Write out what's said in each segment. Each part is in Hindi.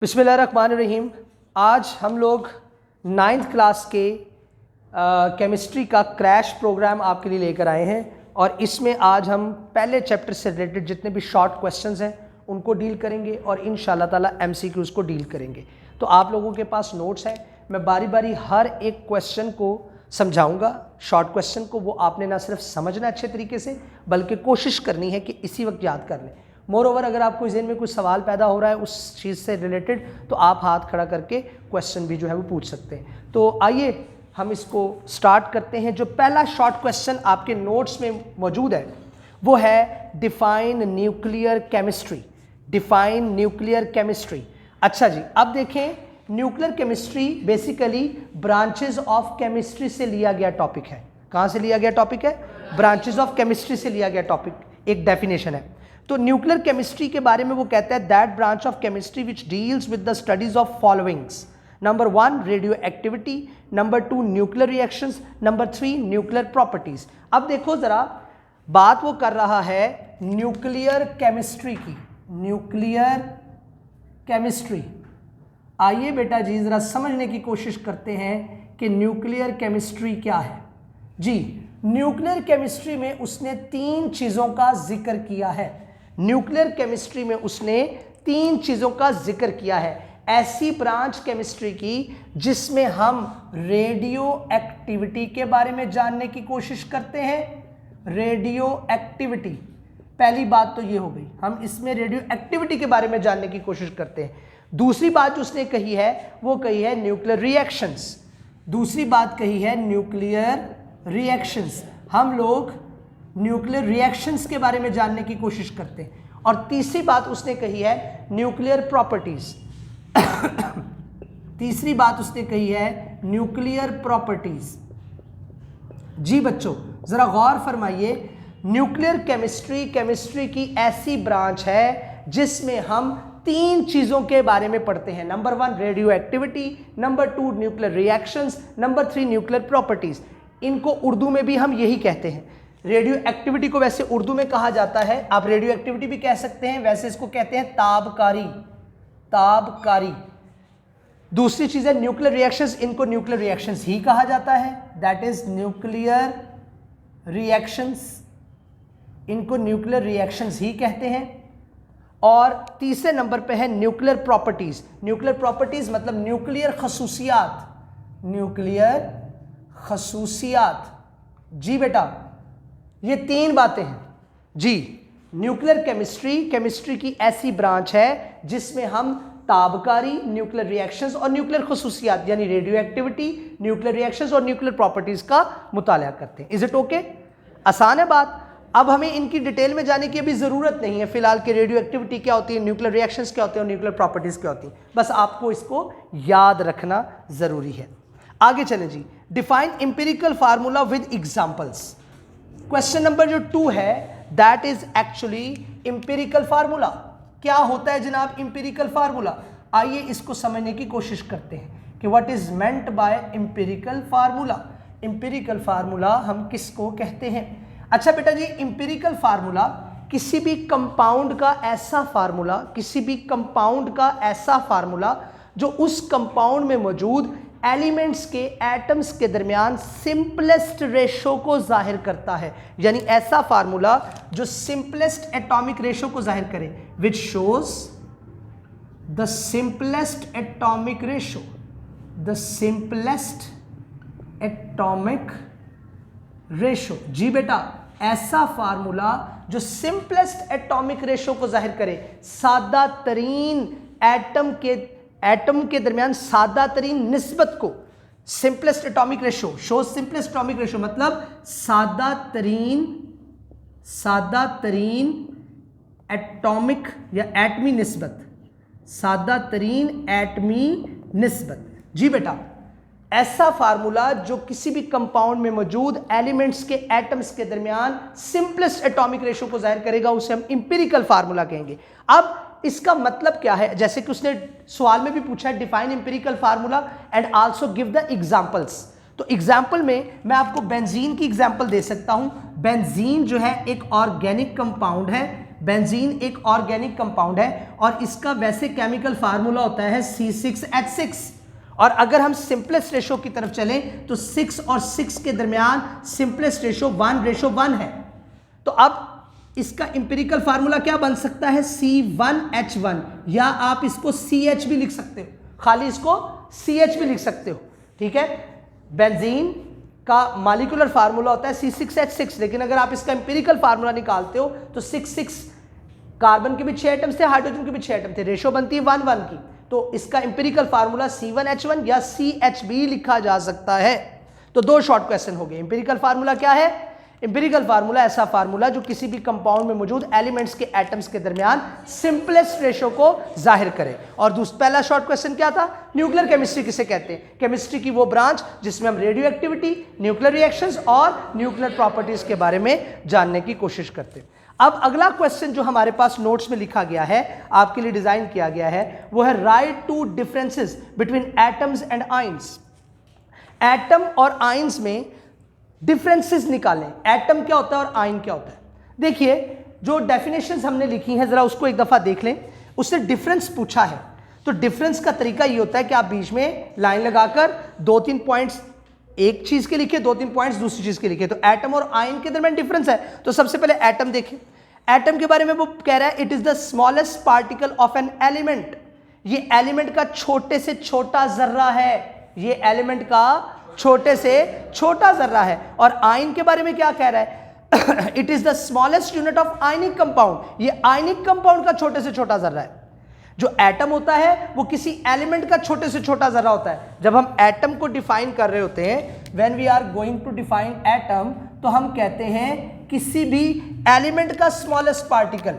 बिस्मिल्लाहिर्रहमानिर्रहीम। आज हम लोग 9th क्लास के केमिस्ट्री का क्रैश प्रोग्राम आपके लिए लेकर आए हैं और इसमें आज हम पहले चैप्टर से रिलेटेड जितने भी शॉर्ट क्वेश्चंस हैं उनको डील करेंगे और इंशाल्लाह ताला MCQs को डील करेंगे। तो आप लोगों के पास नोट्स हैं, मैं बारी बारी हर एक क्वेश्चन को समझाऊंगा। शॉर्ट क्वेश्चन को वो आपने ना सिर्फ समझना अच्छे तरीके से बल्कि कोशिश करनी है कि इसी वक्त याद कर लें। मोर ओवर अगर आपको ज़हन में कुछ सवाल पैदा हो रहा है उस चीज़ से रिलेटेड तो आप हाथ खड़ा करके क्वेश्चन भी जो है वो पूछ सकते हैं। तो आइए हम इसको स्टार्ट करते हैं। जो पहला शॉर्ट क्वेश्चन आपके नोट्स में मौजूद है वो है define nuclear chemistry. Define nuclear chemistry. अच्छा जी, अब देखें nuclear chemistry basically branches of chemistry से लिया गया टॉपिक है। कहाँ से लिया गया टॉपिक है? ब्रांचेज ऑफ केमिस्ट्री से लिया गया टॉपिक, एक डेफिनेशन है। तो न्यूक्लियर केमिस्ट्री के बारे में वो कहता है that branch of chemistry which deals with the studies of followings. Number 1 radio activity, number 2 nuclear reactions, number 3 nuclear properties. अब देखो जरा, बात वो कर रहा है न्यूक्लियर केमिस्ट्री की। न्यूक्लियर केमिस्ट्री, आइए बेटा जी जरा समझने की कोशिश करते हैं कि न्यूक्लियर केमिस्ट्री क्या है। जी, न्यूक्लियर केमिस्ट्री में उसने 3 चीजों का जिक्र किया है। न्यूक्लियर केमिस्ट्री में उसने 3 चीजों का जिक्र किया है। ऐसी ब्रांच केमिस्ट्री की जिसमें हम रेडियो एक्टिविटी के बारे में जानने की कोशिश करते हैं। रेडियो एक्टिविटी, पहली बात तो ये हो गई, हम इसमें रेडियो एक्टिविटी के बारे में जानने की कोशिश करते हैं। दूसरी बात जो उसने कही है वो कही है न्यूक्लियर रिएक्शंस। दूसरी बात कही है न्यूक्लियर रिएक्शंस, हम लोग न्यूक्लियर रिएक्शंस के बारे में जानने की कोशिश करते हैं। और तीसरी बात उसने कही है न्यूक्लियर प्रॉपर्टीज। तीसरी बात उसने कही है न्यूक्लियर प्रॉपर्टीज। जी बच्चों जरा गौर फरमाइए, न्यूक्लियर केमिस्ट्री केमिस्ट्री की ऐसी ब्रांच है जिसमें हम 3 चीजों के बारे में पढ़ते हैं। Number 1 radio activity, number 2 nuclear reactions, number 3 nuclear properties. इनको उर्दू में भी हम यही कहते हैं। रेडियो एक्टिविटी को वैसे उर्दू में कहा जाता है, आप रेडियो एक्टिविटी भी कह सकते हैं, वैसे इसको कहते हैं ताबकारी। ताबकारी। दूसरी चीज है न्यूक्लियर रिएक्शंस, इनको न्यूक्लियर रिएक्शंस ही कहा जाता है, दैट इज न्यूक्लियर रिएक्शंस। इनको न्यूक्लियर रिएक्शंस ही कहते हैं। और तीसरे नंबर पे है न्यूक्लियर प्रॉपर्टीज। न्यूक्लियर प्रॉपर्टीज मतलब न्यूक्लियर खसूसियात। न्यूक्लियर खसूसियात। जी बेटा, ये 3 बातें हैं। जी, न्यूक्लियर केमिस्ट्री केमिस्ट्री की ऐसी ब्रांच है जिसमें हम ताबकारी, न्यूक्लियर रिएक्शंस और न्यूक्लियर खसूसियात यानी रेडियो एक्टिविटी, न्यूक्लियर रिएक्शंस और न्यूक्लियर प्रॉपर्टीज का मुताला करते हैं। Is it okay? आसान है बात। अब हमें इनकी डिटेल में जाने की अभी जरूरत नहीं है फिलहाल कि रेडियो एक्टिविटी क्या होती है, न्यूक्लियर रिएक्शंस क्या होते हैं और न्यूक्लियर प्रॉपर्टीज क्या होती हैं। बस आपको इसको याद रखना जरूरी है। आगे चलें जी। Define empirical formula with examples. Question number जो 2 है that is actually empirical formula. क्या होता है जनाब इंपिरिकल फार्मूला? आइए इसको समझने की कोशिश करते हैं कि what is meant bye empirical formula. Empirical formula हम किसको कहते हैं? अच्छा बेटा जी, इंपिरिकल फार्मूला किसी भी कंपाउंड का ऐसा फार्मूला, किसी भी कंपाउंड का ऐसा फार्मूला जो उस कंपाउंड में मौजूद एलिमेंट्स के एटम्स के दरमियान सिंपलेस्ट रेशो को जाहिर करता है। यानी ऐसा फार्मूला जो सिंपलेस्ट एटॉमिक रेशो को जाहिर करे, which shows the simplest atomic ratio. The simplest atomic ratio. जी बेटा, ऐसा फार्मूला जो सिंपलेस्ट एटॉमिक रेशो को जाहिर करे, सादा तरीन एटम के दरमियान सादा तरीन निस्बत को। Simplest atomic ratio show simplest atomic ratio मतलब सादा तरीन एटॉमिक या एटमी निस्बत। सादा तरीन एटमी निस्बत। जी बेटा, ऐसा फार्मूला जो किसी भी कंपाउंड में मौजूद एलिमेंट्स के एटम्स के दरमियान सिंपलेस्ट एटॉमिक रेशो को जाहिर करेगा उसे हम इंपिरिकल फार्मूला कहेंगे। अब इसका मतलब क्या है? जैसे कि उसने सवाल में भी पूछा है define empirical formula and also give the examples. तो एग्जाम्पल में मैं आपको बेंजीन की एग्जाम्पल दे सकता हूं। बेंजीन जो है एक ऑर्गेनिक कंपाउंड है बेंजीन एक ऑर्गेनिक कंपाउंड है और इसका वैसे केमिकल फार्मूला होता है C6H6, और अगर हम सिंपलेस्ट रेशो की तरफ चलें तो 6 और 6 के दरमियान सिंपलेस्ट रेशो 1:1 है। तो अब इसका इंपेरिकल फार्मूला क्या बन सकता है, C1H1, या आप इसको CH भी लिख सकते हो, खाली इसको CH भी लिख सकते हो, ठीक है। बेंजीन का मॉलिक्यूलर फार्मूला होता है C6H6, लेकिन अगर आप इसका इंपेरिकल फार्मूला निकालते हो तो 6 कार्बन के भी 6 एटम्स थे, हाइड्रोजन के भी 6 एटम थे, रेशो बनती है 1:1 की, तो इसका इंपेरिकल फार्मूला C1H1 या CH भी लिखा जा सकता है। तो दो शॉर्ट क्वेश्चन हो गए। इंपेरिकल फार्मूला क्या है, इंपेरिकल फार्मूला ऐसा फार्मूला जो किसी भी कंपाउंड में मौजूद एलिमेंट्स के एटम्स के दरमियान सिंपलेस्ट रेशो को जाहिर करे। और पहला शॉर्ट क्वेश्चन क्या था, न्यूक्लियर केमिस्ट्री किसे कहते हैं, केमिस्ट्री की वो ब्रांच जिसमें हम रेडियो एक्टिविटी, न्यूक्लियर रिएक्शंस और न्यूक्लियर प्रॉपर्टीज के बारे में जानने की कोशिश करते हैं। अब अगला क्वेश्चन जो हमारे पास नोट्स में लिखा गया है, आपके लिए डिजाइन किया गया है, वो है write two differences between atoms and ions. Atom और आयंस में डिफरेंसेस निकालें, एटम क्या होता है और आयन क्या होता है। देखिए जो डेफिनेशंस हमने लिखी हैं जरा उसको एक दफा देख लें, उससे डिफरेंस पूछा है, तो डिफरेंस का तरीका ये होता है कि आप बीच में लाइन लगाकर 2-3 पॉइंट्स एक चीज के लिखे, 2-3 पॉइंट्स दूसरी चीज के लिखे, तो एटम और आयन के दरमियान डिफरेंस है। तो सबसे पहले एटम देखें, एटम के बारे में वो कह रहा है it is the smallest particle of an element, ये एलिमेंट का छोटे से छोटा जर्रा है, ये एलिमेंट का छोटे से छोटा जर्रा है। और आयन के बारे में क्या कह रहा है, it is the smallest unit of ionic compound, ये आयनिक कंपाउंड का छोटे से छोटा जर्रा है। जो एटम होता है वो किसी एलिमेंट का छोटे से छोटा जर्रा होता है। जब हम एटम को डिफाइन कर रहे होते हैं, when we are going to define atom, तो हम कहते हैं किसी भी एलिमेंट का smallest particle,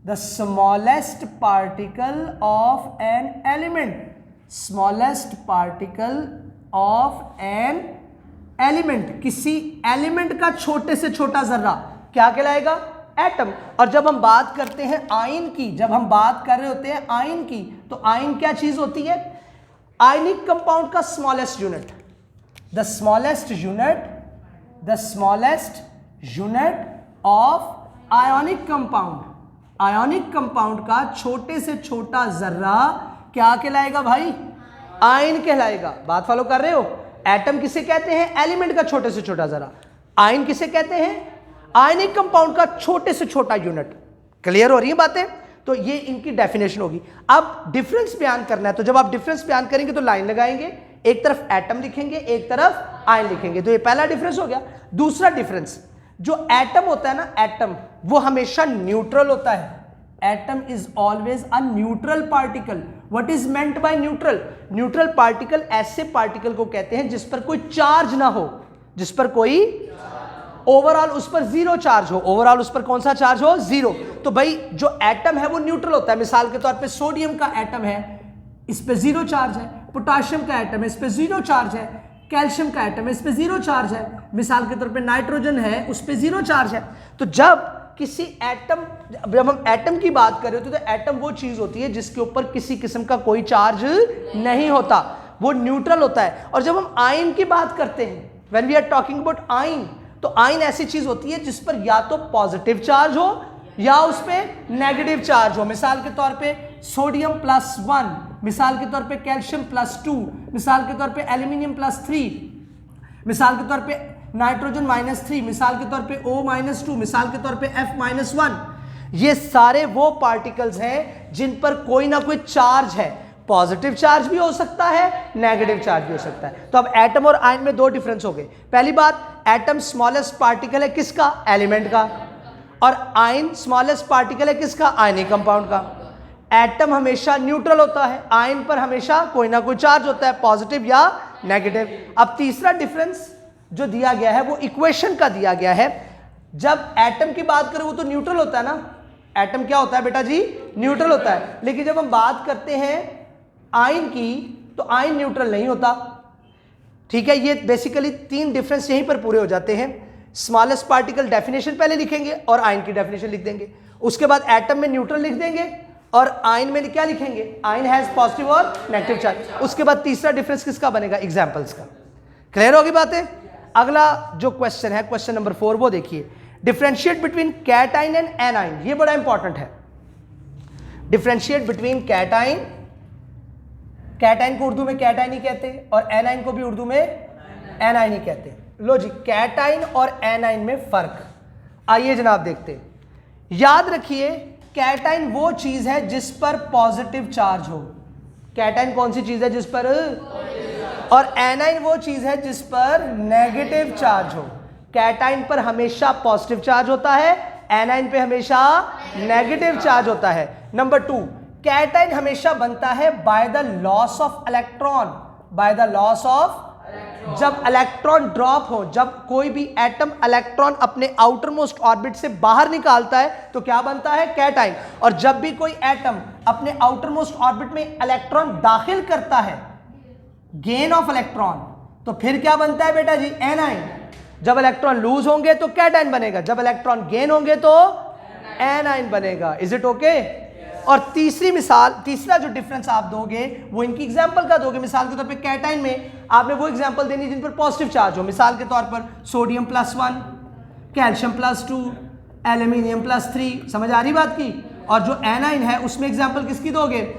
the smallest particle of an element, smallest particle of an element, किसी एलिमेंट का छोटे से छोटा जर्रा क्या कहलाएगा, एटम। और जब हम बात करते हैं आयन की, जब हम बात कर रहे होते हैं आयन की, तो आयन क्या चीज होती है, आयनिक कंपाउंड का smallest unit, the smallest unit, the smallest unit of ionic compound, ionic compound का छोटे से छोटा जर्रा क्या कहलाएगा भाई, आयन कहलाएगा। बात फॉलो कर रहे हो, एटम किसे कहते हैं, एलिमेंट का छोटे से छोटा जर्रा, आयन किसे कहते हैं, आयनिक कंपाउंड का छोटे से छोटा यूनिट। क्लियर हो रही है बातें, तो ये इनकी डेफिनेशन होगी। अब डिफरेंस बयान करना है, तो जब आप डिफरेंस बयान करेंगे तो लाइन लगाएंगे, एक तरफ एटम लिखेंगे, एक तरफ आयन लिखेंगे, तो ये पहला डिफरेंस हो गया। दूसरा डिफरेंस, जो एटम होता है ना, एटम वो हमेशा न्यूट्रल होता है, atom is always a neutral particle. What is meant bye neutral, neutral particle ऐसे पार्टिकल को कहते हैं जिस पर कोई चार्ज ना हो, जिस पर कोई ओवरऑल उस पर जीरो चार्ज हो, ओवरऑल उस पर कौन सा चार्ज हो, जीरो। तो भाई जो एटम है वो न्यूट्रल होता है। मिसाल के तौर पे सोडियम का एटम है, इस पे जीरो चार्ज है, पोटाशियम का एटम है, इस पे जीरो चार्ज है, कैल्शियम का एटम है, इस पे जीरो चार्ज है, मिसाल के तौर पे नाइट्रोजन है, उस पे जीरो चार्ज है। तो जब किसी एटम, जब हम एटम की बात कर रहे होते हैं तो एटम वो चीज होती है जिसके ऊपर किसी किस्म का कोई चार्ज नहीं होता, वो न्यूट्रल होता है। और जब हम आयन की बात करते हैं, when we are talking about ion, तो आयन ऐसी चीज होती है जिस पर या तो पॉजिटिव चार्ज हो या उस पर नेगेटिव चार्ज हो। मिसाल के तौर पे सोडियम +1, मिसाल के तौर पे कैल्शियम +2, मिसाल के तौर पे एल्यूमिनियम +3, मिसाल के तौर पे नाइट्रोजन -3, मिसाल के तौर पे O-2, मिसाल के तौर पे F-1। ये सारे वो पार्टिकल्स हैं जिन पर कोई ना कोई चार्ज है, पॉजिटिव चार्ज भी हो सकता है, नेगेटिव चार्ज भी हो सकता है। तो अब एटम और आयन में दो डिफरेंस हो गए। पहली बात, एटम स्मॉलेस्ट पार्टिकल है किसका, एलिमेंट का, और आयन स्मॉलेस्ट पार्टिकल है किसका, आयनिक कंपाउंड का। एटम हमेशा न्यूट्रल होता है, आयन पर हमेशा कोई ना कोई चार्ज होता है, पॉजिटिव या नेगेटिव। अब तीसरा डिफरेंस जो दिया गया है वो इक्वेशन का दिया गया है। जब एटम की बात करें वो तो न्यूट्रल होता है ना, एटम क्या होता है बेटा जी, न्यूट्रल होता है। लेकिन जब हम बात करते हैं आयन की, तो आयन न्यूट्रल नहीं होता। ठीक है, ये बेसिकली तीन डिफरेंस यहीं पर पूरे हो जाते हैं। स्मॉलेस्ट पार्टिकल डेफिनेशन पहले लिखेंगे और आयन की डेफिनेशन लिख देंगे, उसके बाद एटम में न्यूट्रल लिख देंगे और आयन में क्या लिखेंगे, आयन हैज पॉजिटिव और नेगेटिव चार्ज। उसके बाद तीसरा डिफरेंस किसका बनेगा, एग्जाम्पल्स का। क्लियर होगी बातें। अगला जो क्वेश्चन है, क्वेश्चन नंबर 4, वो देखिए, differentiate between cation and A9, ये बड़ा इंपॉर्टेंट है। डिफरेंशिएट बिटवीन कैटाइन, कैटाइन को उर्दू में कैटाइन ही कहते हैं और एनाइन को भी उर्दू में एनाइन ही कहते हैं। लो जी, कैटाइन और एनाइन में फर्क, आइए जनाब देखते हैं। याद रखिए, कैटाइन वो चीज है जिस पर पॉजिटिव चार्ज हो। कैटाइन कौन सी चीज है जिस पर, और एनाइन वो चीज है जिस पर नेगेटिव चार्ज हो। कैटाइन पर हमेशा पॉजिटिव चार्ज होता है, एनाइन पे हमेशा नेगेटिव चार्ज होता है। नंबर 2, कैटाइन हमेशा बनता है by the loss of electron, by the loss of, जब इलेक्ट्रॉन ड्रॉप हो, जब कोई भी एटम इलेक्ट्रॉन अपने आउटर मोस्ट ऑर्बिट से बाहर निकालता है तो क्या बनता है, कैटाइन। और जब भी कोई एटम अपने आउटर मोस्ट ऑर्बिट में इलेक्ट्रॉन दाखिल करता है, गेन ऑफ इलेक्ट्रॉन, तो फिर क्या बनता है बेटा जी, एनाइन। जब इलेक्ट्रॉन लूज होंगे तो कैटाइन बनेगा, जब इलेक्ट्रॉन गेन होंगे तो एनाइन बनेगा। Is it okay? और तीसरी मिसाल, तीसरा जो डिफरेंस आप दोगे वो इनकी एग्जांपल का दोगे। मिसाल के तौर पे कैटाइन में आपने वो एग्जांपल देनी जिन पर पॉजिटिव चार्ज हो। मिसाल के तौर पर सोडियम +1, कैल्शियम +2, एल्यूमिनियम +3। समझ आ रही बात की? और जो एनाइन है उसमें एग्जांपल किसकी दोगे,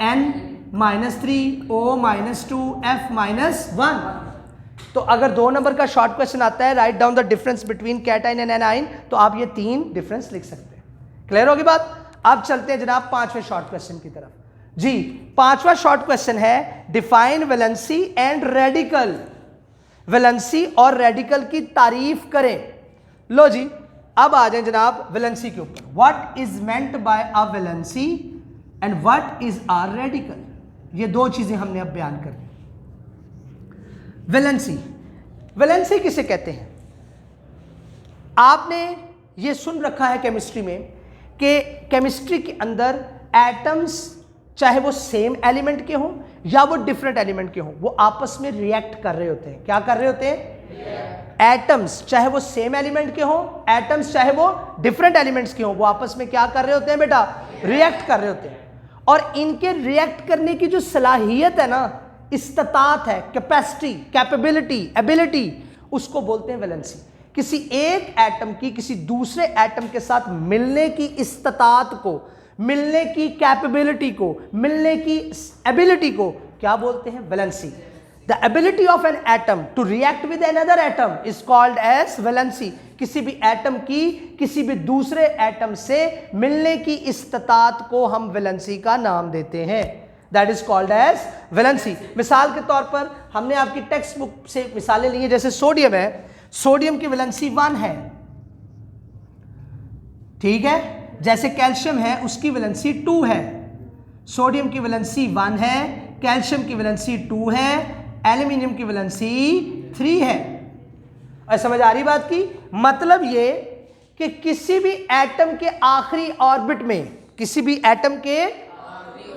N-3, O-2, F-1। तो अगर 2 नंबर का शॉर्ट क्वेश्चन आता है, write down the difference between cation and A9, तो आप ये 3 डिफरेंस लिख सकते हैं। क्लियर होगी बात? अब चलते हैं जनाब 5वें शॉर्ट क्वेश्चन की तरफ। जी, 5वां शॉर्ट क्वेश्चन है define valency and radical. Valency और रेडिकल की तारीफ करें। लो जी, अब आ जाए जनाब वैलेंसी के ऊपर। What is meant bye a valency and what is a radical, ये 2 चीजें हमने अब बयान कर दी। वैलेंसी, वैलेंसी किसे कहते हैं? आपने ये सुन रखा है केमिस्ट्री में कि केमिस्ट्री के अंदर एटम्स, चाहे वो सेम एलिमेंट के हों या वो डिफरेंट एलिमेंट के हों, वो आपस में रिएक्ट कर रहे होते हैं। क्या कर रहे होते हैं? एटम्स चाहे वो सेम एलिमेंट के हों, एटम्स चाहे वो डिफरेंट एलिमेंट्स के हों, वो आपस में क्या कर रहे होते हैं बेटा? रिएक्ट कर रहे होते हैं। और इनके रिएक्ट करने की जो सलाहियत है ना, इस्तात है, कैपेसिटी, कैपेबिलिटी, एबिलिटी, उसको बोलते हैं वैलेंसी। किसी एक एटम की किसी दूसरे एटम के साथ मिलने की इस्तात को, मिलने की कैपेबिलिटी को, मिलने की एबिलिटी को क्या बोलते हैं? Valency. The ability of an atom to react with another atom is called as valency. किसी भी एटम की किसी भी दूसरे एटम से मिलने की इस्तात को हम वैलेंसी का नाम देते हैं। That is called as valency. मिसाल के तौर पर हमने आपकी टेक्स्ट बुक से मिसालें ली हैं, जैसे सोडियम है, सोडियम की वैलेंसी 1 है, ठीक है। जैसे कैल्शियम है, उसकी वैलेंसी 2 है। सोडियम की वैलेंसी 1 है, कैल्शियम की वैलेंसी 2 है, एल्यूमिनियम की वैलेंसी 3 है। और समझ आ रही बात की? मतलब ये कि किसी भी एटम के आखिरी ऑर्बिट में, किसी भी एटम के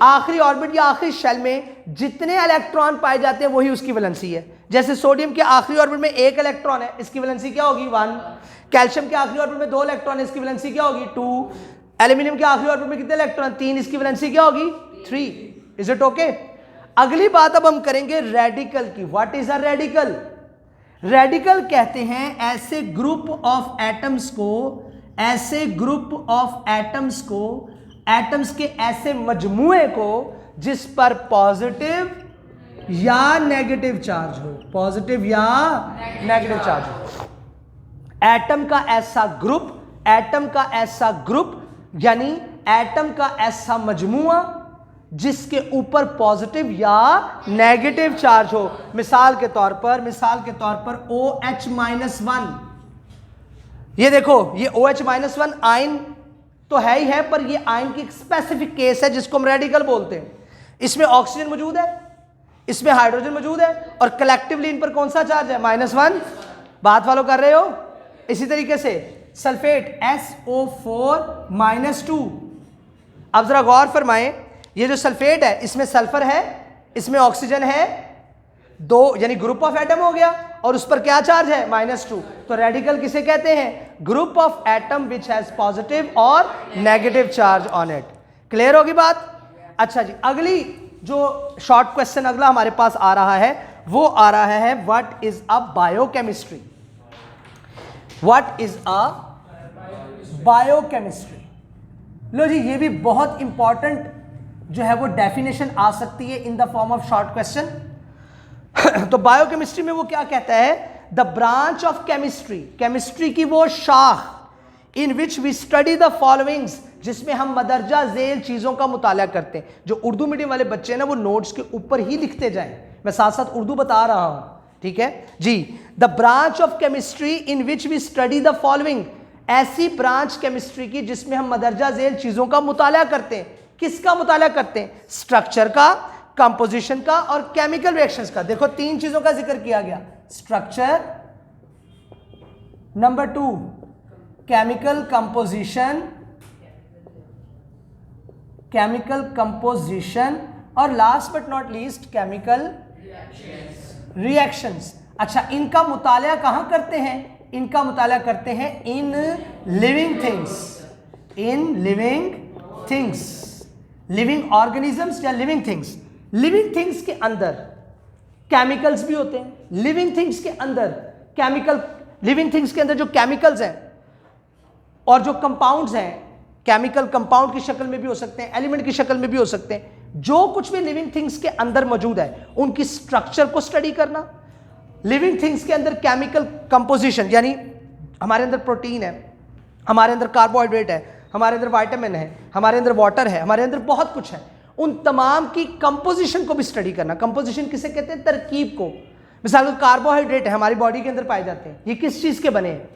आखिरी ऑर्बिट या आखिरी शेल में जितने इलेक्ट्रॉन पाए जाते हैं वही उसकी वैलेंसी है। जैसे सोडियम के आखिरी ऑर्बिट में 1 इलेक्ट्रॉन है, इसकी वैलेंसी क्या होगी? 1। कैल्शियम के आखिरी ऑर्बिट में 2 इलेक्ट्रॉन है, इसकी वैलेंसी क्या होगी? 2। एल्यूमिनियम के आखिरी ऑर्बिट में कितने इलेक्ट्रॉन? 3, इसकी वैलेंसी क्या होगी? 3। Is it okay? अगली बात अब हम करेंगे रेडिकल की। What is a radical? Radical कहते हैं ऐसे ग्रुप ऑफ एटम्स को, ऐसे ग्रुप ऑफ एटम्स को, एटम्स के ऐसे मजमूए को जिस पर पॉजिटिव या नेगेटिव चार्ज हो, पॉजिटिव या नेगेटिव चार्ज हो। एटम का ऐसा ग्रुप, एटम का ऐसा ग्रुप यानी एटम का ऐसा मजमूआ जिसके ऊपर पॉजिटिव या नेगेटिव चार्ज हो। मिसाल के तौर पर OH-1, ये देखो, ये OH-1 आयन तो है ही है, पर ये आयन की एक स्पेसिफिक केस है जिसको हम रेडिकल बोलते हैं। इसमें ऑक्सीजन मौजूद है, इसमें हाइड्रोजन मौजूद है और कलेक्टिवली इन पर कौन सा चार्ज है? -1। बात फॉलो कर रहे हो? इसी तरीके से सल्फेट SO4-2। अब जरा गौर फरमाएं, ये जो सल्फेट है इसमें सल्फर है, इसमें ऑक्सीजन है, 2 यानी ग्रुप ऑफ एटम हो गया, और उस पर क्या चार्ज है? -2। तो रेडिकल किसे कहते हैं? Group of atom which has positive और negative charge on it. Clear होगी बात? अच्छा जी, अगली जो शॉर्ट क्वेश्चन अगला हमारे पास आ रहा है वो आ रहा है what is a biochemistry. What is a biochemistry. लो जी, ये भी बहुत इंपॉर्टेंट जो है वो डेफिनेशन आ सकती है in the form of short question. तो बायोकेमिस्ट्री में वो क्या कहता है, the branch of chemistry, chemistry की वो शाख in which we study the followings, जिसमें हम मदरजा झेल चीजों का मुताला करते हैं। जो उर्दू मीडियम वाले बच्चे हैं ना, वो नोट्स के ऊपर ही लिखते जाएं, मैं साथ साथ उर्दू बता रहा हूं, ठीक है जी। The branch of chemistry in which we study the following, ऐसी ब्रांच केमिस्ट्री की जिसमें हम मदरजा झेल चीजों का मुताला करते हैं। किसका मुताला करते हैं? स्ट्रक्चर का, कंपोजिशन का और केमिकल रिएक्शंस का। देखो 3 चीजों का जिक्र किया गया, structure, number 2 chemical composition, chemical composition और last but not least chemical reactions. अच्छा, इनका मुताला कहां करते हैं? इनका मुताला करते हैं in living things, in living things, living organisms या लिविंग थिंग्स। लिविंग थिंग्स के अंदर केमिकल्स भी होते हैं, लिविंग थिंग्स के अंदर केमिकल, लिविंग थिंग्स के अंदर जो केमिकल्स हैं और जो कंपाउंड्स हैं, केमिकल कंपाउंड की शक्ल में भी हो सकते हैं, एलिमेंट की शक्ल में भी हो सकते हैं। जो कुछ भी लिविंग थिंग्स के अंदर मौजूद है उनकी स्ट्रक्चर को स्टडी करना, लिविंग थिंग्स के अंदर केमिकल कंपोजिशन, यानी हमारे अंदर प्रोटीन है, हमारे अंदर कार्बोहाइड्रेट है, हमारे अंदर विटामिन है, हमारे अंदर वाटर है, हमारे अंदर बहुत कुछ है, उन तमाम की कंपोजिशन को भी स्टडी करना। कंपोजिशन किसे कहते हैं? तरकीब को। मिसाल को कार्बोहाइड्रेट है, हमारी बॉडी के अंदर पाए जाते हैं, ये किस चीज के बने हैं?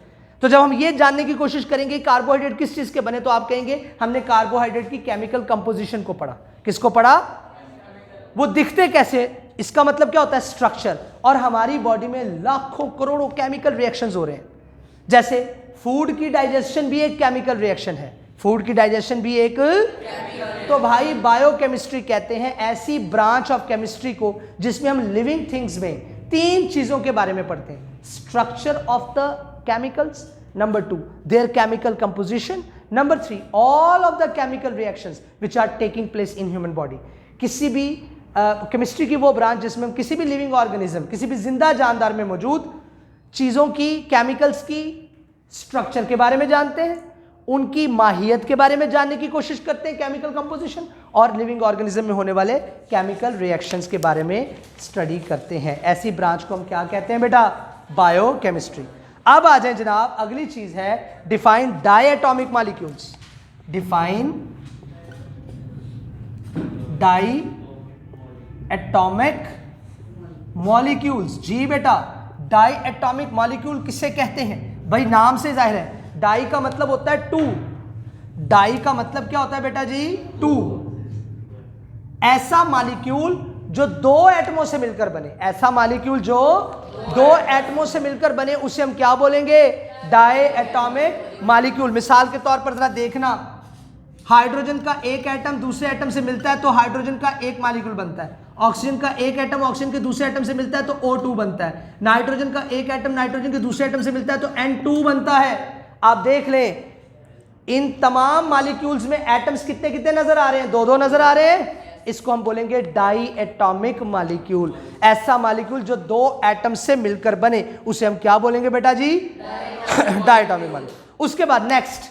तो जब हम ये जानने की कोशिश करेंगे कार्बोहाइड्रेट किस चीज के बने, तो आप कहेंगे हमने कार्बोहाइड्रेट की केमिकल कंपोजिशन को पढ़ा। किसको पढ़ा? वो दिखते कैसे, इसका मतलब क्या होता है? स्ट्रक्चर। और हमारी बॉडी में लाखों करोड़ों केमिकल रिएक्शंस हो रहे हैं। जैसे फूड की डाइजेशन भी एक केमिकल रिएक्शन है, फूड की डाइजेशन भी एक तो भाई बायोकेमिस्ट्री कहते हैं ऐसी ब्रांच ऑफ केमिस्ट्री को जिसमें हम लिविंग थिंग्स में 3 चीजों के बारे में पढ़ते हैं, structure of the chemicals, number 2 their chemical composition, number 3 all of the chemical reactions which are taking place in human body। किसी भी केमिस्ट्री की वो ब्रांच जिसमें हम किसी भी लिविंग ऑर्गेनिज्म, किसी भी जिंदा जानदार में मौजूद चीजों की, केमिकल्स की स्ट्रक्चर के बारे में जानते हैं, उनकी माहियत के बारे में जानने की कोशिश करते हैं, केमिकल कंपोजिशन, और लिविंग ऑर्गेनिज्म में होने वाले केमिकल रिएक्शंस के बारे में स्टडी करते हैं। ऐसी ब्रांच को हम क्या कहते हैं बेटा? बायोकेमिस्ट्री। अब आ जाए जनाब, अगली चीज है define diatomic molecules. Define diatomic molecules. जी बेटा, डाई एटॉमिक मॉलिक्यूल किसे कहते हैं? भाई नाम से जाहिर है, डाई का मतलब होता है 2। डाई का मतलब क्या होता है बेटा जी? 2। ऐसा मॉलिक्यूल जो 2 एटमों से मिलकर बने, ऐसा मॉलिक्यूल जो 2 एटमों से मिलकर बने, उसे हम क्या बोलेंगे? Diatomic molecule. मिसाल के तौर पर जरा देखना, हाइड्रोजन का एक एटम दूसरे एटम से मिलता है तो हाइड्रोजन का एक मॉलिक्यूल बनता है। ऑक्सीजन का एक एटम ऑक्सीजन के दूसरे एटम से मिलता है तो O2 बनता है। नाइट्रोजन का एक एटम नाइट्रोजन के दूसरे एटम से मिलता है तो N2 बनता है। आप देख लें, इन तमाम मॉलिक्यूल्स में एटम्स कितने कितने नजर आ रहे हैं? 2-2 नजर आ रहे हैं। इसको हम बोलेंगे डाई एटॉमिक मॉलिक्यूल। ऐसा मॉलिक्यूल जो 2 एटम से मिलकर बने उसे हम क्या बोलेंगे बेटा जी? Die atomic molecule. उसके बाद next,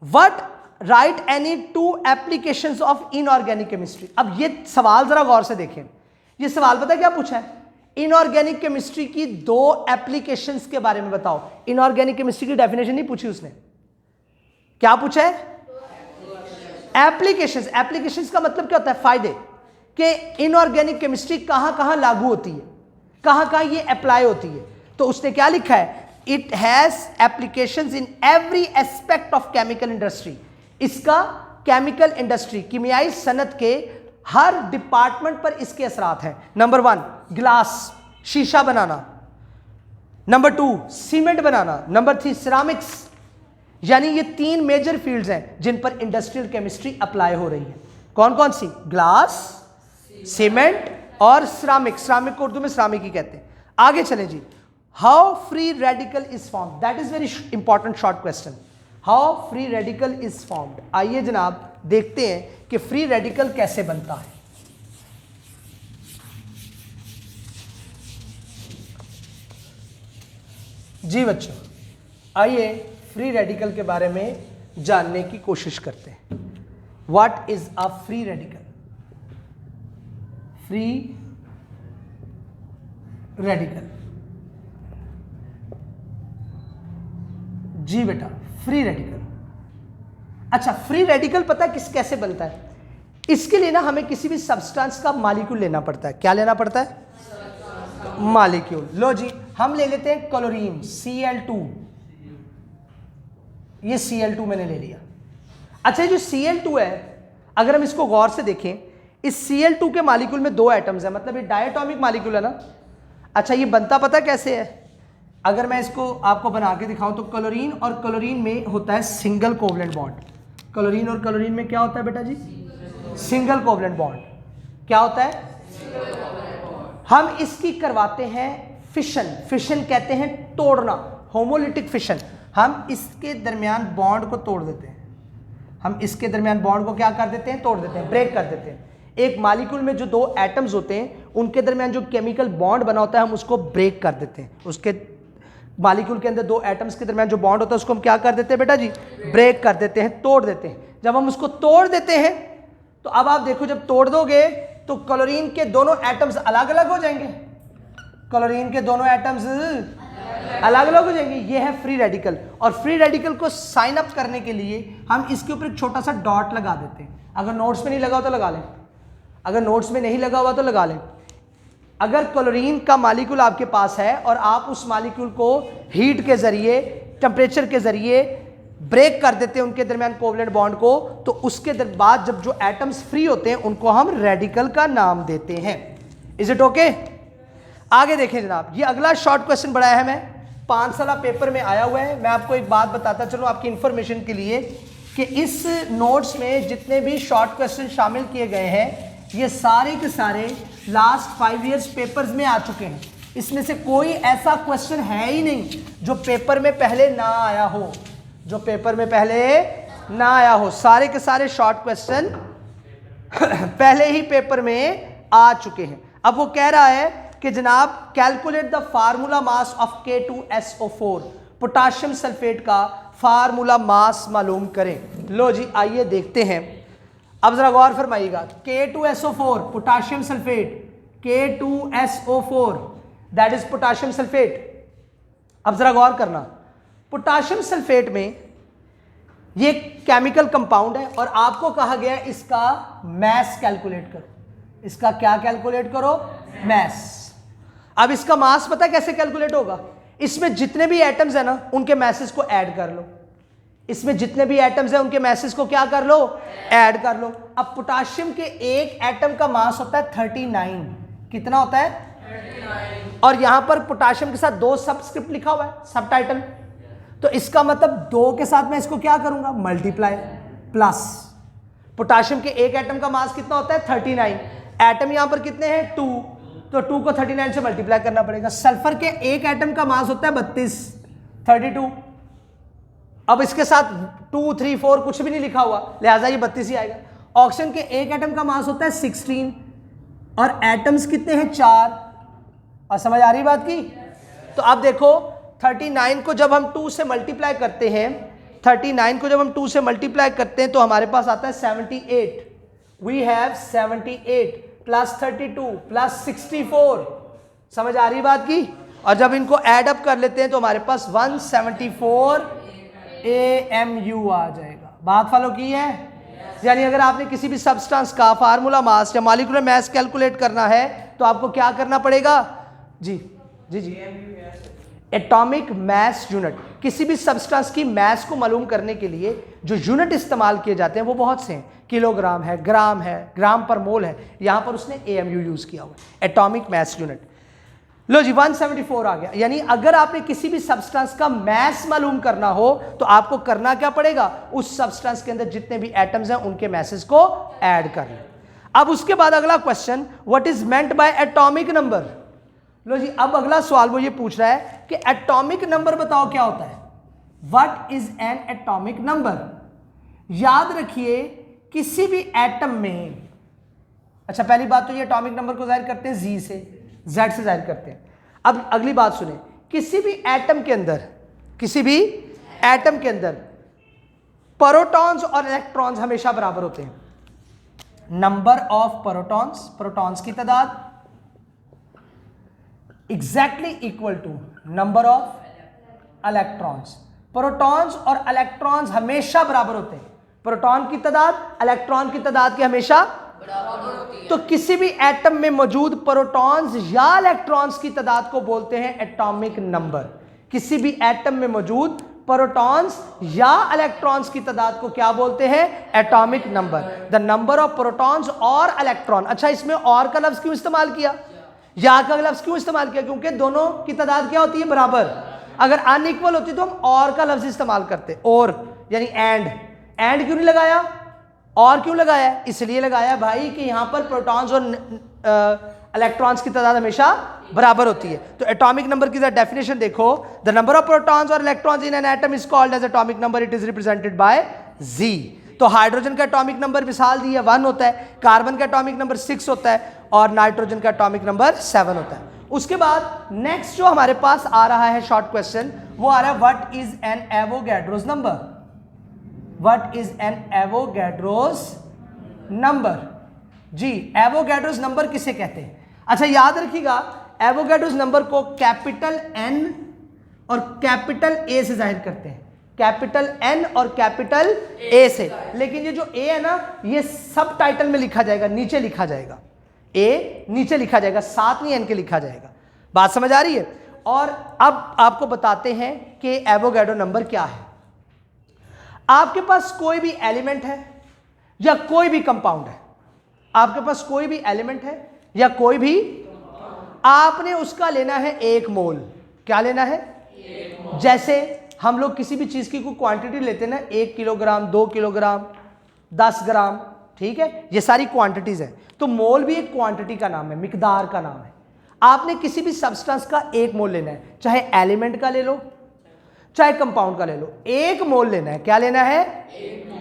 what right any 2 applications of inorganic chemistry. अब ये सवाल जरा गौर से देखें, ये सवाल पता है क्या पूछा है? इनऑर्गेनिक केमिस्ट्री की 2 एप्लीकेशंस के बारे में बताओ। इनऑर्गेनिक केमिस्ट्री की डेफिनेशन नहीं पूछी उसने, क्या पूछा है? एप्लीकेशंस। एप्लीकेशंस का मतलब क्या होता है? फायदे। कि इनऑर्गेनिक केमिस्ट्री कहां कहां लागू होती है, कहां कहां ये अप्लाई होती है। तो उसने क्या लिखा है? It has applications in every aspect of chemical industry. इसका केमिकल इंडस्ट्री, कीमियाई सनत के हर डिपार्टमेंट पर इसके असरात हैं। नंबर 1 ग्लास, शीशा बनाना। नंबर 2 सीमेंट बनाना। Number 3 ceramics. यानी ये 3 मेजर फील्ड्स हैं जिन पर इंडस्ट्रियल केमिस्ट्री अप्लाई हो रही है। कौन कौन सी? ग्लास, सीमेंट और सिरामिक। सिरामिक को उर्दू में सिरामिक ही कहते हैं। आगे चलें जी। How free radical is formed, that is very important short question. How free radical is formed. आइए जनाब देखते हैं कि फ्री रेडिकल कैसे बनता है। जी बच्चों, आइए फ्री रेडिकल के बारे में जानने की कोशिश करते हैं। What is a free radical? Free radical, जी बेटा, फ्री रेडिकल। अच्छा, फ्री रेडिकल पता है कैसे बनता है? इसके लिए ना हमें किसी भी सब्सटेंस का मॉलिक्यूल लेना पड़ता है। क्या लेना पड़ता है? मॉलिक्यूल। लो जी, हम ले लेते हैं क्लोरीन, Cl2। ये Cl2 मैंने ले लिया। अच्छा, ये जो Cl2 है, अगर हम इसको गौर से देखें, इस Cl2 के मॉलिक्यूल में 2 एटम्स है, मतलब ये डायटोमिक मॉलिक्यूल है ना। अच्छा, ये बनता पता कैसे है? अगर मैं इसको आपको बना के दिखाऊं तो क्लोरीन और क्लोरीन में होता है सिंगल कोवलेंट बॉन्ड। क्लोरीन और क्लोरीन में क्या होता है बेटा जी? Single covalent bond. क्या होता है? हम इसकी करवाते हैं फिशन। फिशन कहते हैं तोड़ना, होमोलिटिक फिशन। हम इसके दरमियान बॉन्ड को तोड़ देते हैं। हम इसके दरमियान बॉन्ड को क्या कर देते हैं? तोड़ देते हैं, ब्रेक कर देते हैं। एक मॉलिक्यूल में जो 2 एटम्स होते हैं उनके दरमियान जो केमिकल बॉन्ड बना होता है हम उसको ब्रेक कर देते हैं। उसके मॉलिक्यूल के अंदर 2 एटम्स के दरमियान जो बॉन्ड होता है उसको हम क्या कर देते हैं बेटा जी? ब्रेक कर देते हैं, तोड़ देते हैं। जब हम उसको तोड़ देते हैं तो अब आप देखो, जब तोड़ दोगे तो क्लोरीन के दोनों एटम्स अलग अलग हो जाएंगे। क्लोरीन के दोनों एटम्स अलग अलग हो जाएंगे। ये है फ्री रेडिकल। और फ्री रेडिकल को साइन अप करने के लिए हम इसके ऊपर एक छोटा सा डॉट लगा देते हैं। अगर नोट्स में नहीं लगा हो तो लगा लें, अगर नोट्स में नहीं लगा हुआ तो लगा लें। अगर क्लोरीन का मॉलिक्यूल आपके पास है और आप उस मॉलिक्यूल को हीट के जरिए, टेम्परेचर के जरिए ब्रेक कर देते हैं उनके दरमियान कोवलेंट बॉन्ड को, तो उसके बाद जब जो एटम्स फ्री होते हैं उनको हम रेडिकल का नाम देते हैं। Is it okay? आगे देखें जनाब, ये अगला शॉर्ट क्वेश्चन बढ़ाया है, मैं 5 साल पेपर में आया हुआ है। मैं आपको एक बात बताता चलूं आपकी इंफॉर्मेशन के लिए कि इस नोट्स में जितने भी शॉर्ट क्वेश्चन शामिल किए गए हैं ये सारे के सारे लास्ट 5 इयर्स पेपर्स में आ चुके हैं। इसमें से कोई ऐसा क्वेश्चन है ही नहीं जो पेपर में पहले ना आया हो, जो पेपर में पहले ना आया हो। सारे के सारे शॉर्ट क्वेश्चन पहले ही पेपर में आ चुके हैं। अब वो कह रहा है कि जनाब calculate the formula mass of K2SO4, potassium sulphate का फार्मूला मास मालूम करें। लो जी, आइए देखते हैं। अब जरा गौर फरमाइएगा, K2SO4 potassium sulphate, K2SO4 that is potassium sulphate. अब जरा गौर करना, पोटाशियम सल्फेट में ये केमिकल कंपाउंड है और आपको कहा गया है इसका मैस कैलकुलेट करो। इसका क्या कैलकुलेट करो? मैस। अब इसका मास पता है कैसे कैलकुलेट होगा? इसमें जितने भी एटम्स है ना उनके मैसेज को ऐड कर लो। इसमें जितने भी एटम्स हैं उनके मैसेज को क्या कर लो? ऐड कर लो। अब पोटाशियम के एक एटम का मास होता है 39। कितना होता है? 39। और यहां पर पोटाशियम के साथ 2 सबस्क्रिप्ट लिखा हुआ है, सब टाइटल। तो इसका मतलब 2 के साथ मैं इसको क्या करूंगा? Multiply, plus. पोटाशियम के एक एटम का मास कितना होता है? 39। एटम यहां पर कितने हैं? 2, तो 2 को 39 से मल्टीप्लाई करना पड़ेगा। सल्फर के एक एटम का मास होता है 32, 32। अब इसके साथ 2, 3, 4 कुछ भी नहीं लिखा हुआ, लिहाजा ये 32 ही आएगा। ऑक्सीजन के एक एटम का मास होता है 16 और एटम्स कितने हैं? 4। और समझ आ रही बात की? तो अब देखो 39 को जब हम 2 से मल्टीप्लाई करते हैं, 39 को जब हम 2 से मल्टीप्लाई करते हैं तो हमारे पास आता है 78। We have 78 plus 32 plus 64। समझ आ रही बात की? और जब इनको ऐड अप कर लेते हैं तो हमारे पास 174 AMU आ जाएगा। बात फॉलो की है? यानी अगर आपने किसी भी सब्सटेंस का फार्मूला मास या मॉलिक्यूलर मास कैलकुलेट करना है तो आपको क्या करना पड़ेगा? जी जी जी, एटॉमिक मास यूनिट। किसी भी सब्सटेंस की मास को मालूम करने के लिए जो यूनिट इस्तेमाल किए जाते हैं वो बहुत से हैं। किलोग्राम है, ग्राम है, ग्राम पर मोल है। यहां पर उसने AMU यूज किया हुआ, एटॉमिक मास यूनिट। लो जी, 174 आ गया। यानी अगर आपने किसी भी सब्सटेंस का मास मालूम करना हो तो आपको करना क्या पड़ेगा? उस सब्सटेंस के अंदर जितने भी एटम्स हैं उनके मैसेज को ऐड कर लें। अब उसके बाद अगला question, what is meant by atomic number. लो जी, अब अगला सवाल वो ये पूछ रहा है कि एटॉमिक नंबर बताओ क्या होता है। What is N atomic number. याद रखिए किसी भी एटम में, अच्छा पहली बात तो ये एटॉमिक नंबर को जाहिर करते हैं Z से, Z से जाहिर करते हैं। अब अगली बात सुने, किसी भी एटम के अंदर प्रोटॉन्स और इलेक्ट्रॉन्स हमेशा बराबर होते हैं। नंबर ऑफ प्रोटॉन्स, प्रोटॉन्स की तादाद exactly equal to number of electrons. Protons और इलेक्ट्रॉन्स हमेशा बराबर होते हैं। प्रोटॉन की तादाद इलेक्ट्रॉन की तादाद के हमेशा बराबर होती है। तो किसी भी एटम में मौजूद प्रोटॉन्स या इलेक्ट्रॉन्स की तादाद को बोलते हैं एटॉमिक नंबर। किसी भी एटम में मौजूद प्रोटॉन्स या इलेक्ट्रॉन्स की तादाद को क्या बोलते हैं? Atomic number. The number of protons और इलेक्ट्रॉन। अच्छा, इसमें और का लफ्ज क्यों इस्तेमाल किया, या का लफ्ज क्यों इस्तेमाल किया? क्योंकि दोनों की तादाद क्या होती है? बराबर। अगर अनइक्वल होती तो हम और का लफ्ज इस्तेमाल करते, और यानी एंड क्यों नहीं लगाया? और क्यों लगाया? इसलिए लगाया भाई कि यहां पर प्रोटॉन्स और इलेक्ट्रॉन्स की तादाद हमेशा बराबर होती है। तो एटॉमिक नंबर की डेफिनेशन देखो, द नंबर ऑफ प्रोटॉन्स और electrons in an atom is called as atomic number, it is represented by Z. तो हाइड्रोजन का एटॉमिक नंबर मिसाल दी है 1 होता है, कार्बन का एटॉमिक नंबर 6 होता है, और नाइट्रोजन का एटॉमिक नंबर 7 होता है। उसके बाद नेक्स्ट जो हमारे पास आ रहा है शॉर्ट क्वेश्चन, वो आ रहा है what is an Avogadro's number. What is an Avogadro's number? जी, एवोगैड्रोस नंबर किसे कहते हैं? अच्छा, याद रखिएगा, एवोगैड्रोस नंबर को कैपिटल एन और कैपिटल ए से जाहिर करते हैं। कैपिटल एन और कैपिटल ए से। लेकिन ये जो ए है ना, ये सब टाइटल में लिखा जाएगा, नीचे लिखा जाएगा। ए नीचे लिखा जाएगा, साथ नहीं एन के लिखा जाएगा। बात समझ आ रही है? और अब आपको बताते हैं कि एवोगैड्रो नंबर क्या है। आपके पास कोई भी एलिमेंट है या कोई भी कंपाउंड है, आपके पास कोई भी एलिमेंट है या कोई भी, आपने उसका लेना है 1 मोल। क्या लेना है? 1 मोल। जैसे हम लोग किसी भी चीज की कोई क्वांटिटी लेते हैं ना, 1 किलोग्राम, 2 किलोग्राम, 10 ग्राम, ठीक है, ये सारी क्वांटिटीज हैं। तो मोल भी एक क्वांटिटी का नाम है, मिकदार का नाम है। आपने किसी भी सब्सटेंस का 1 मोल लेना है, चाहे एलिमेंट का ले लो चाहे कंपाउंड का ले लो, 1 मोल लेना है। क्या लेना है? 1 मोल।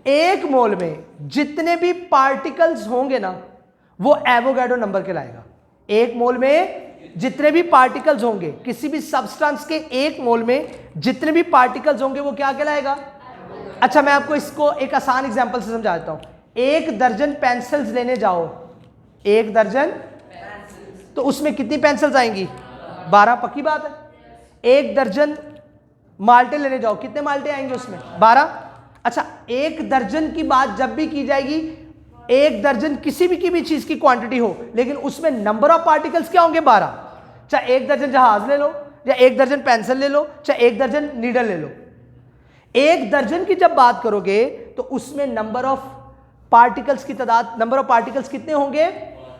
1 मोल में जितने भी पार्टिकल्स होंगे ना, वो एवोगैड्रो नंबर कहलाएगा। 1 मोल में जितने भी पार्टिकल्स होंगे, किसी भी सब्सटेंस के 1 मोल में जितने भी पार्टिकल्स होंगे, वो क्या कहलाएगा? अच्छा, मैं आपको इसको एक आसान एग्जांपल से समझा देता हूं। 1 दर्जन पेंसिल्स लेने जाओ, 1 दर्जन, तो उसमें कितनी पेंसिल्स आएंगी? 12, पक्की बात है। 1 दर्जन माल्टे लेने जाओ, कितने माल्टे आएंगे उसमें? 12। अच्छा, 1 दर्जन की बात जब भी की जाएगी, 1 दर्जन किसी भी चीज की क्वांटिटी हो, लेकिन उसमें नंबर ऑफ पार्टिकल्स क्या होंगे? 12। चाहे 1 दर्जन जहाज ले लो, या 1 दर्जन पेंसिल ले लो, चाहे 1 दर्जन नीडल ले लो। 1 दर्जन की जब बात करोगे तो उसमें नंबर ऑफ पार्टिकल्स की तादाद, नंबर ऑफ पार्टिकल्स कितने होंगे?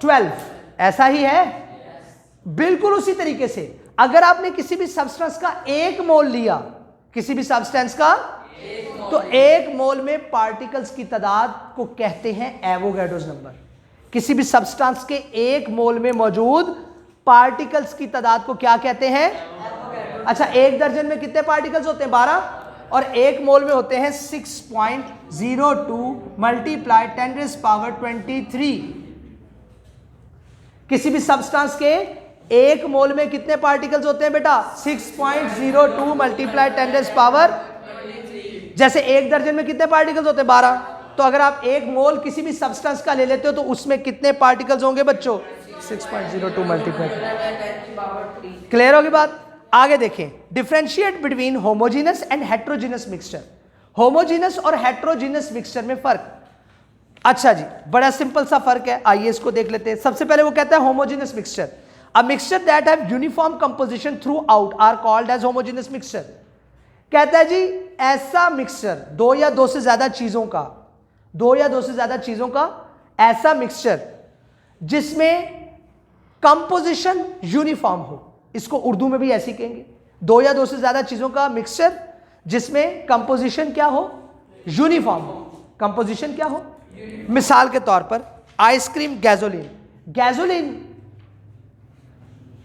12। ऐसा ही है? बिल्कुल उसी तरीके से अगर आपने किसी भी सब्सटेंस का 1 मोल लिया, किसी भी सब्सटेंस का, तो 1 मोल में पार्टिकल्स की तादाद को कहते हैं एवोगैड्रोस नंबर। किसी भी सब्सटेंस के 1 मोल में मौजूद पार्टिकल्स की तादाद को क्या कहते हैं? अच्छा, 1 दर्जन में कितने पार्टिकल्स होते हैं? 12, और 1 मोल में होते हैं 6.02 मल्टीप्लाई 10⁻23। किसी भी सब्सटेंस के 1 मोल में कितने पार्टिकल्स होते हैं बेटा? 6.02 मल्टीप्लाई 10⁻, जैसे 1 दर्जन में कितने पार्टिकल्स होते हैं? 12। तो अगर आप 1 मोल किसी भी सब्सटेंस का ले लेते हो तो उसमें कितने पार्टिकल्स होंगे बच्चों? 6.02 मल्टीप्लाई। क्लियर होगी बात? आगे देखें, differentiate between homogeneous and heterogeneous mixture. Homogeneous और हेट्रोजीनस मिक्सचर में फर्क। अच्छा जी, बड़ा सिंपल सा फर्क है, आइए इसको देख लेते हैं। सबसे पहले वो कहता है homogeneous mixture, a mixture that have uniform composition throughout are called as homogeneous mixture. कहता है जी, ऐसा मिक्सचर, 2 या 2 से ज्यादा चीजों का, 2 या 2 से ज्यादा चीजों का ऐसा मिक्सचर जिसमें कंपोजिशन यूनिफॉर्म हो, इसको उर्दू में भी ऐसी कहेंगे। 2 या 2 से ज्यादा चीजों का मिक्सचर जिसमें कंपोजिशन क्या हो? यूनिफॉर्म हो। कंपोजिशन क्या हो? मिसाल के तौर पर आइसक्रीम, गैसोलीन। गैसोलीन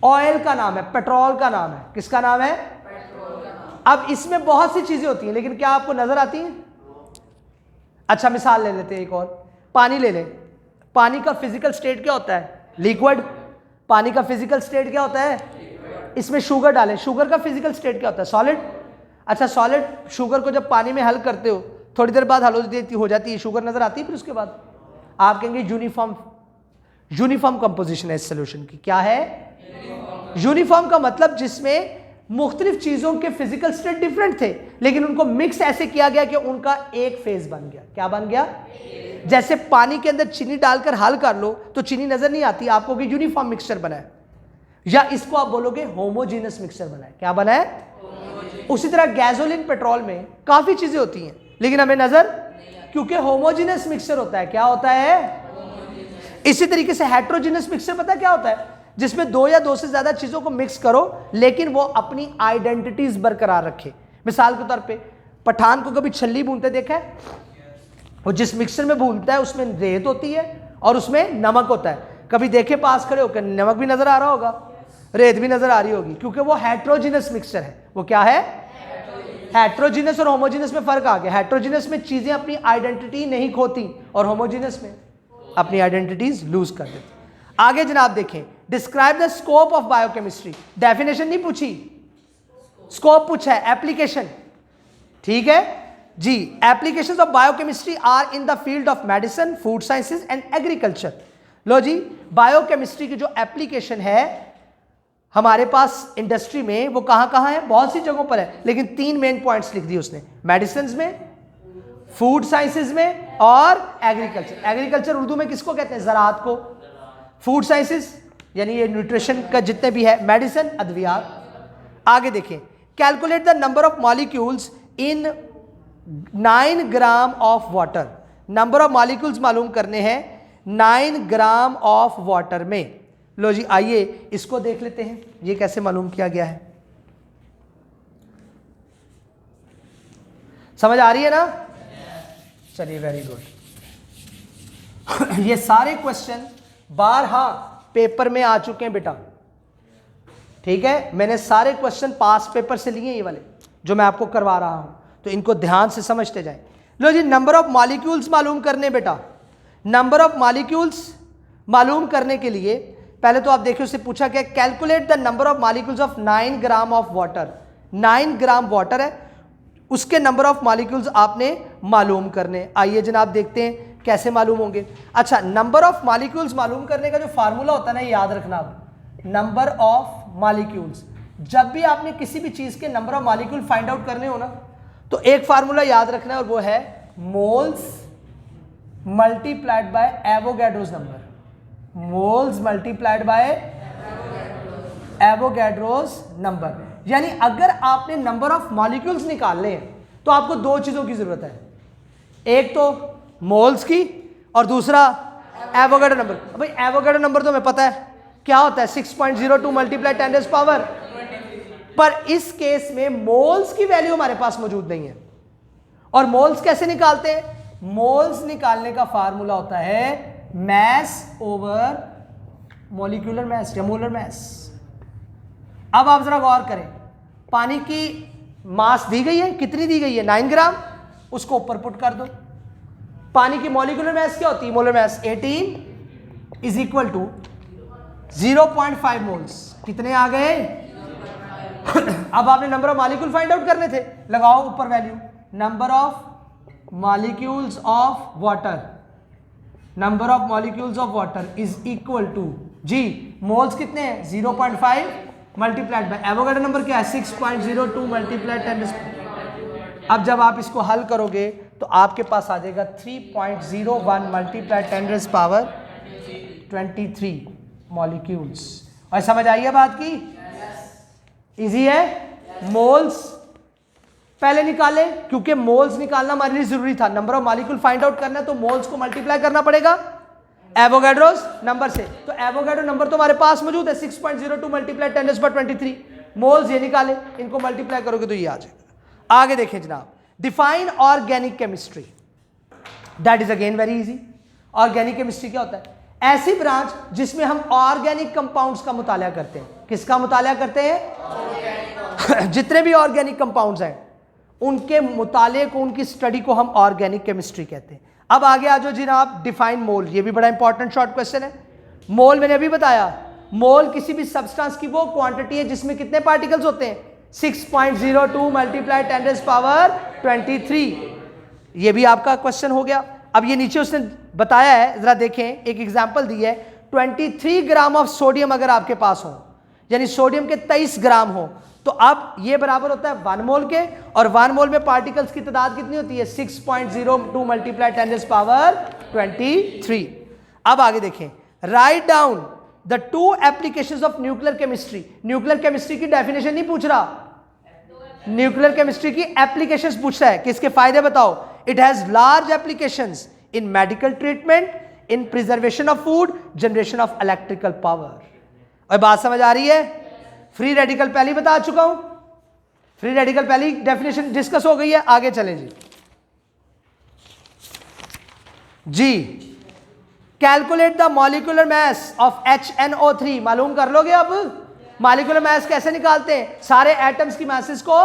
ऑयल का नाम है, पेट्रोल का नाम है। किसका नाम है? पेट्रोल का नाम। अब इसमें बहुत सी चीजें होती हैं, लेकिन क्या आपको नजर आती हैं? अच्छा, मिसाल ले लेते हैं एक और, पानी ले लें। पानी का फिजिकल स्टेट क्या होता है? लिक्विड। पानी का फिजिकल स्टेट क्या होता है? इसमें शुगर डालें, शुगर का फिजिकल स्टेट क्या होता है? सॉलिड। अच्छा, सॉलिड शुगर को जब पानी में हल करते हो थोड़ी देर बाद हेलोजिनेटी हो जाती है, शुगर नजर आती है, फिर उसके बाद आप कहेंगे यूनिफॉर्म कंपोजिशन है इस सोल्यूशन की। क्या है? यूनिफॉर्म का मतलब जिसमें मुख्तलिफ चीजों के फिजिकल स्टेट डिफरेंट थे लेकिन उनको मिक्स ऐसे किया गया कि उनका एक फेज बन गया। क्या बन गया? जैसे पानी के अंदर चीनी डालकर हल कर लो तो चीनी नजर नहीं आती आपको कि यूनिफॉर्म मिक्सचर बना है, या इसको आप बोलोगे होमोजीनस मिक्सचर बना है। क्या बना है? उसी तरह गैसोलीन पेट्रोल में काफी चीजें होती हैं लेकिन हमें नजर, क्योंकि होमोजीनस मिक्सचर होता है। क्या होता है? इसी तरीके से हेट्रोजीनस मिक्सचर पता है क्या होता है? जिसमें दो या दो से ज्यादा चीजों को मिक्स करो लेकिन वो अपनी आइडेंटिटीज बरकरार रखे। मिसाल के तौर पे पठान को कभी छल्ली भूनते देखा है? वो जिस मिक्सचर में भूनता है उसमें रेत होती है और उसमें नमक होता है। कभी देखे पास खड़े होकर, नमक भी नजर आ रहा होगा, रेत भी नजर आ रही होगी, क्योंकि वो हेट्रोजीनस मिक्सचर है। वो क्या है? हेट्रोजीनस और होमोजीनस में फर्क आ गया। हेट्रोजीनस में चीजें अपनी आइडेंटिटी नहीं खोती और होमोजीनस में अपनी आइडेंटिटीज लूज कर देती। आगे जनाब देखें, describe the scope of biochemistry. Definition नहीं पूछी, स्कोप पूछा है, एप्लीकेशन। ठीक है जी। Applications of biochemistry are in the field of medicine, food sciences and agriculture. लो जी, बायोकेमिस्ट्री की जो एप्लीकेशन है हमारे पास इंडस्ट्री में वो कहां कहां है? बहुत सी जगहों पर है, लेकिन 3 मेन पॉइंट्स लिख दिए उसने, मेडिसिन में, फूड साइंसेज में और एग्रीकल्चर। एग्रीकल्चर उर्दू में किसको कहते हैं? ज़राअत को। फूड साइंसेज यानी ये न्यूट्रिशन का जितने भी है, मेडिसिन, अद्वियात। आगे देखें, calculate the number of molecules in 9 gram of water. Number of molecules मालूम करने हैं 9 ग्राम ऑफ वाटर में। लो जी, आइए इसको देख लेते हैं, ये कैसे मालूम किया गया है। समझ आ रही है ना? चलिए, वेरी गुड। ये सारे क्वेश्चन बारहा पेपर में आ चुके हैं बेटा। ठीक है, मैंने सारे क्वेश्चन पास पेपर से लिए, ये वाले जो मैं आपको करवा रहा हूं, तो इनको ध्यान से समझते जाएं। लो जी, नंबर ऑफ मॉलिक्यूल्स मालूम करने बेटा। नंबर ऑफ मॉलिक्यूल्स मालूम करने के लिए पहले तो आप देखिए उससे पूछा क्या, calculate the number of molecules of 9 gram of water. 9 gram water है, उसके नंबर ऑफ मॉलिक्यूल्स आपने मालूम करने। आइए जनाब देखते हैं कैसे मालूम होंगे। अच्छा, नंबर ऑफ मॉलिक्यूल्स मालूम करने का जो फार्मूला होता है ना, याद रखना। अब नंबर ऑफ मॉलिक्यूल्स, जब भी आपने किसी भी चीज के number of molecule find out करने हो ना, तो एक फार्मूला याद रखना है और वो है moles multiplied by Avogadro's number. Moles multiplied by Avogadro's number. यानी अगर आपने नंबर ऑफ मॉलिक्यूल्स निकालने हैं तो आपको 2 चीजों की जरूरत है, एक तो मोल्स की और दूसरा एवोगैड्रो नंबर। भाई एवोगैड्रो नंबर तो हमें पता है क्या होता है, 6.02 मल्टीप्लाई 10 पावर। पर इस केस में मोल्स की वैल्यू हमारे पास मौजूद नहीं है। और मोल्स कैसे निकालते हैं? मोल्स निकालने का फार्मूला होता है मैस ओवर मॉलिक्यूलर मैस या मोलर मैस। अब आप जरा गौर करें, पानी की मास दी गई है, कितनी दी गई है? 9 ग्राम। उसको ऊपर पुट कर दो। पानी की मॉलिक्यूलर मैस क्या होती है? Molar mass 18 is equal to 0.5 moles. कितने आ गए? अब आपने number of molecule find out करने थे, लगाओ ऊपर value, number of molecules of water. Number of molecules of water is equal to जी, मोल्स कितने हैं? 0.5 मल्टीप्लाइड बाय एवोगैड्रो नंबर क्या है? 6.02 मल्टीप्लाइड 10। अब जब आप इसको हल करोगे तो आपके पास आ जाएगा 3.01 मल्टीप्लाइड 10 पावर 23 मॉलिक्यूल्स। और समझ आई है बात की? इजी है। मोल्स पहले निकाले, क्योंकि मोल्स निकालना हमारे लिए जरूरी था। Number of molecule find out करना है तो मोल्स को मल्टीप्लाई करना पड़ेगा एवोगैड्रोस नंबर से। तो एवोगैड्रो नंबर तो हमारे पास मौजूद है 6.02 मल्टीप्लाई 10⁻23 मोल्स। ये निकाले, इनको मल्टीप्लाई करोगे तो ये आ जाएगा। आगे देखें जनाब, define organic chemistry. That is again very easy. Organic chemistry क्या होता है? ऐसी ब्रांच जिसमें हम ऑर्गेनिक कंपाउंड्स का मुताला करते हैं। किसका मुताला करते हैं? जितने भी ऑर्गेनिक कंपाउंड्स हैं उनके मुताले को, उनकी स्टडी को हम ऑर्गेनिक केमिस्ट्री कहते हैं। अब आगे आ जाओ जनाब, डिफाइन मोल। ये भी बड़ा इंपॉर्टेंट शॉर्ट क्वेश्चन है। मोल मैंने अभी बताया, मोल किसी भी सब्सटेंस की वो क्वांटिटी है जिसमें कितने पार्टिकल्स होते हैं? 6.02 मल्टीप्लाई 10⁻23। ये भी आपका क्वेश्चन हो गया। अब ये नीचे उसने बताया है, जरा देखें, एक एग्जांपल दी है, 23 ग्राम ऑफ सोडियम अगर आपके पास हो, यानी सोडियम के 23 ग्राम हो, तो अब ये बराबर होता है 1 मोल के, और 1 मोल में पार्टिकल्स की तादाद कितनी होती है 6.02 मल्टीप्लाई 10⁻23। अब आगे देखें, write down the 2 applications of nuclear chemistry. Nuclear chemistry की डेफिनेशन नहीं पूछ रहा, न्यूक्लियर केमिस्ट्री की एप्लीकेशंस पूछ रहा है कि इसके फायदे बताओ। It has large applications in medical treatment, in preservation of food, generation of electrical power. और बात समझ आ रही है? फ्री रेडिकल पहले ही बता चुका हूं, फ्री रेडिकल पहली डेफिनेशन डिस्कस हो गई है। आगे चलें जी। Calculate the molecular mass of HNO3। मालूम कर लोगे अब मॉलिक्यूलर मास कैसे निकालते हैं? सारे एटम्स की मासेस को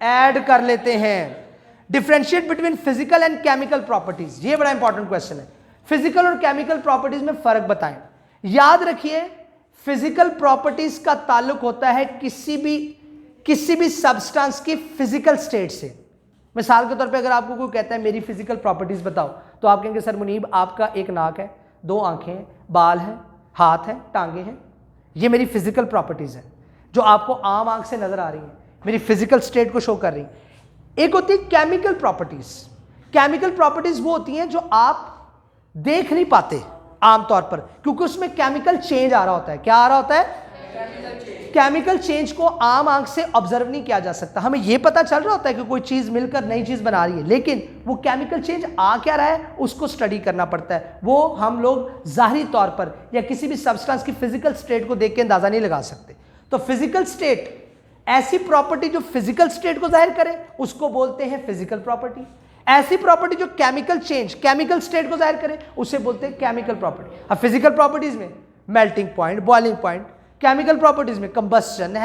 ऐड कर लेते हैं। Differentiate between physical and chemical properties, ये बड़ा इंपॉर्टेंट क्वेश्चन है। फिजिकल और केमिकल प्रॉपर्टीज में फर्क बताएं। याद रखिए, फिजिकल प्रॉपर्टीज का ताल्लुक होता है किसी भी सब्सटेंस की फिजिकल स्टेट से। मिसाल के तौर पे अगर आपको कोई कहता है मेरी फिजिकल प्रॉपर्टीज बताओ, तो आप कहेंगे सर मुनीब आपका एक नाक है, 2 आंखें हैं, बाल हैं, हाथ हैं, टांगे हैं, ये मेरी फिजिकल प्रॉपर्टीज हैं जो आपको आम आंख से नजर आ रही हैं, मेरी फिजिकल स्टेट को शो कर रही हैं। एक होती है केमिकल प्रॉपर्टीज। केमिकल प्रॉपर्टीज वो होती हैं जो आप देख नहीं पाते आमतौर पर, क्योंकि उसमें केमिकल चेंज आ रहा होता है। क्या आ रहा होता है? केमिकल चेंज को आम आंख से ऑब्जर्व नहीं किया जा सकता। हमें यह पता चल रहा होता है कि कोई चीज मिलकर नई चीज बना रही है, लेकिन वो केमिकल चेंज आ क्या रहा है उसको स्टडी करना पड़ता है। वो हम लोग जाहिरी तौर पर या किसी भी सब्सटेंस की फिजिकल स्टेट को देख के अंदाजा नहीं लगा सकते। तो फिजिकल स्टेट, ऐसी प्रॉपर्टी जो फिजिकल स्टेट को जाहिर करे उसको बोलते हैं फिजिकल प्रॉपर्टी। ऐसी प्रॉपर्टी जो केमिकल चेंज, केमिकल स्टेट को जाहिर करे उसे बोलते हैं केमिकल प्रॉपर्टी। अब फिजिकल प्रॉपर्टीज में melting point, boiling point, chemical properties में कंबस्शन,